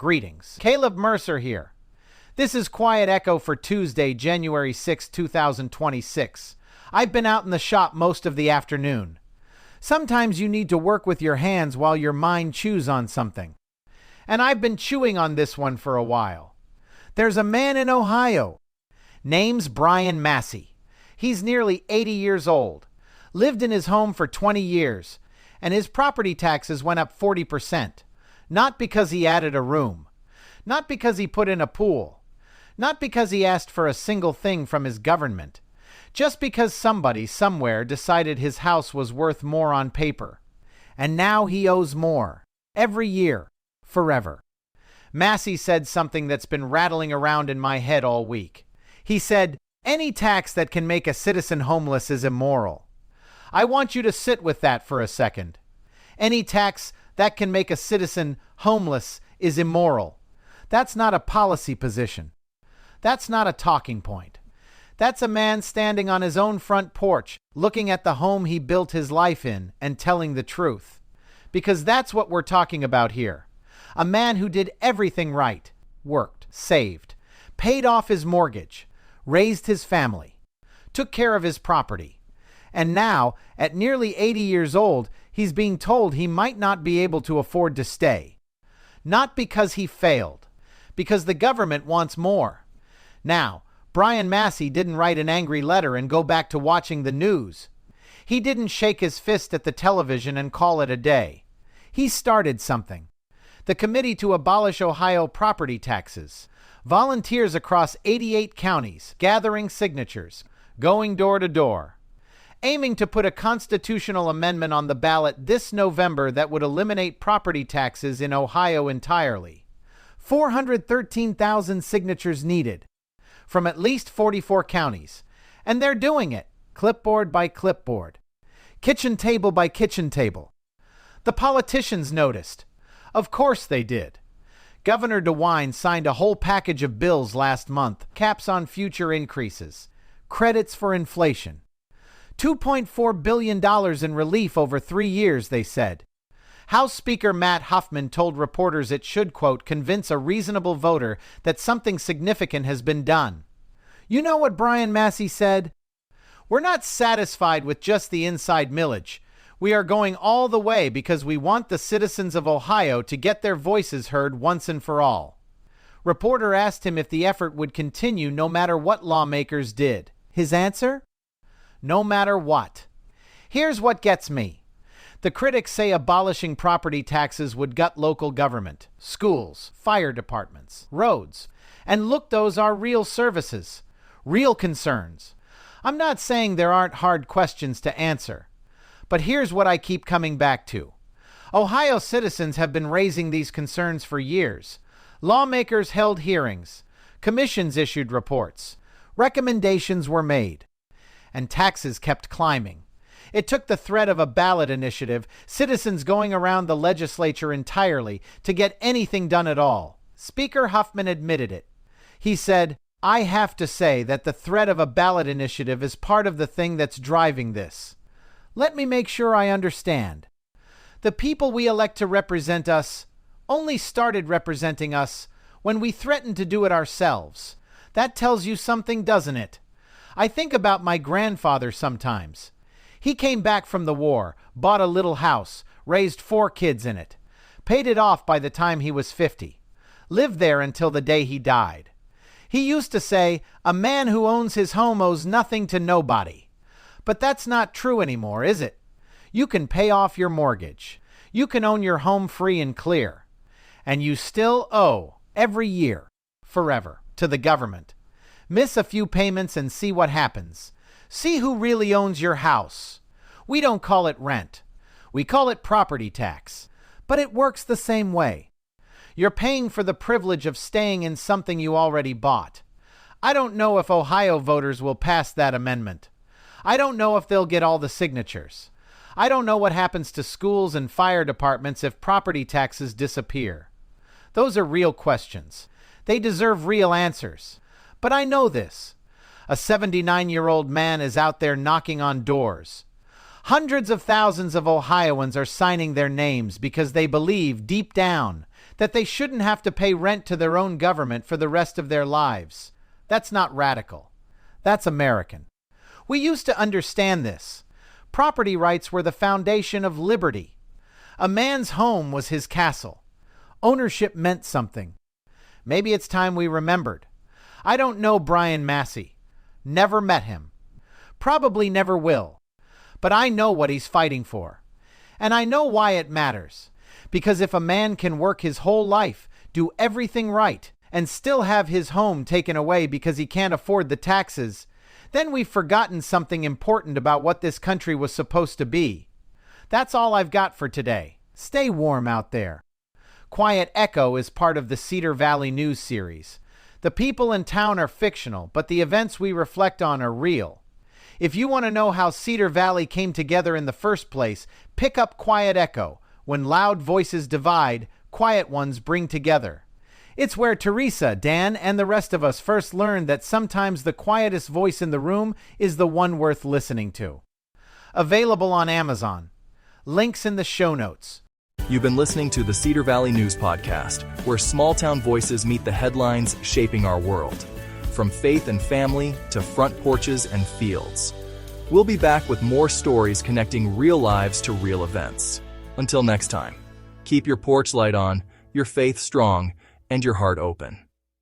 Greetings. Caleb Mercer here. This is Quiet Echo for Tuesday, January 6, 2026. I've been out in the shop most of the afternoon. Sometimes you need to work with your hands while your mind chews on something. And I've been chewing on this one for a while. There's a man in Ohio. Name's Brian Massey. He's nearly 80 years old. Lived in his home for 20 years. And his property taxes went up 40%. Not because he added a room. Not because he put in a pool. Not because he asked for a single thing from his government. Just because somebody somewhere decided his house was worth more on paper. And now he owes more. Every year. Forever. Massey said something that's been rattling around in my head all week. He said, "Any tax that can make a citizen homeless is immoral." I want you to sit with that for a second. Any tax that can make a citizen homeless is immoral. That's not a policy position. That's not a talking point. That's a man standing on his own front porch, looking at the home he built his life in and telling the truth. Because that's what we're talking about here. A man who did everything right, worked, saved, paid off his mortgage, raised his family, took care of his property. And now, at nearly 80 years old, he's being told he might not be able to afford to stay. Not because he failed, because the government wants more. Now, Brian Massey didn't write an angry letter and go back to watching the news. He didn't shake his fist at the television and call it a day. He started something. The Committee to Abolish Ohio Property Taxes. Volunteers across 88 counties, gathering signatures, going door to door. Aiming to put a constitutional amendment on the ballot this November that would eliminate property taxes in Ohio entirely. 413,000 signatures needed from at least 44 counties. And they're doing it, clipboard by clipboard, kitchen table by kitchen table. The politicians noticed. Of course they did. Governor DeWine signed a whole package of bills last month, caps on future increases, credits for inflation. $2.4 billion in relief over 3 years, they said. House Speaker Matt Huffman told reporters it should, quote, convince a reasonable voter that something significant has been done. You know what Brian Massey said? "We're not satisfied with just the inside millage. We are going all the way because we want the citizens of Ohio to get their voices heard once and for all." Reporter asked him if the effort would continue no matter what lawmakers did. His answer? No matter what. Here's what gets me. The critics say abolishing property taxes would gut local government, schools, fire departments, roads. And look, those are real services, real concerns. I'm not saying there aren't hard questions to answer. But here's what I keep coming back to. Ohio citizens have been raising these concerns for years. Lawmakers held hearings. Commissions issued reports. Recommendations were made. And taxes kept climbing. It took the threat of a ballot initiative, citizens going around the legislature entirely, to get anything done at all. Speaker Huffman admitted it. He said, "I have to say that the threat of a ballot initiative is part of the thing that's driving this. Let me make sure I understand. The people we elect to represent us only started representing us when we threatened to do it ourselves. That tells you something, doesn't it? I think about my grandfather sometimes. He came back from the war, bought a little house, raised 4 kids in it, paid it off by the time he was 50, lived there until the day he died. He used to say, 'A man who owns his home owes nothing to nobody.' But that's not true anymore, is it? You can pay off your mortgage. You can own your home free and clear. And you still owe, every year, forever, to the government. Miss a few payments and see what happens. See who really owns your house. We don't call it rent. We call it property tax. But it works the same way. You're paying for the privilege of staying in something you already bought. I don't know if Ohio voters will pass that amendment. I don't know if they'll get all the signatures. I don't know what happens to schools and fire departments if property taxes disappear. Those are real questions. They deserve real answers. But I know this. A 79-year-old man is out there knocking on doors. Hundreds of thousands of Ohioans are signing their names because they believe deep down that they shouldn't have to pay rent to their own government for the rest of their lives. That's not radical. That's American. We used to understand this. Property rights were the foundation of liberty. A man's home was his castle. Ownership meant something. Maybe it's time we remembered. I don't know Brian Massey. Never met him. Probably never will. But I know what he's fighting for. And I know why it matters. Because if a man can work his whole life, do everything right, and still have his home taken away because he can't afford the taxes, then we've forgotten something important about what this country was supposed to be. That's all I've got for today. Stay warm out there. Quiet Echo is part of the Cedar Valley news series. The people in town are fictional, but the events we reflect on are real. If you want to know how Cedar Valley came together in the first place, pick up Quiet Echo. When loud voices divide, quiet ones bring together. It's where Teresa, Dan, and the rest of us first learned that sometimes the quietest voice in the room is the one worth listening to. Available on Amazon. Links in the show notes. You've been listening to the Cedar Valley News Podcast, where small-town voices meet the headlines shaping our world. From faith and family to front porches and fields. We'll be back with more stories connecting real lives to real events. Until next time, keep your porch light on, your faith strong, and your heart open.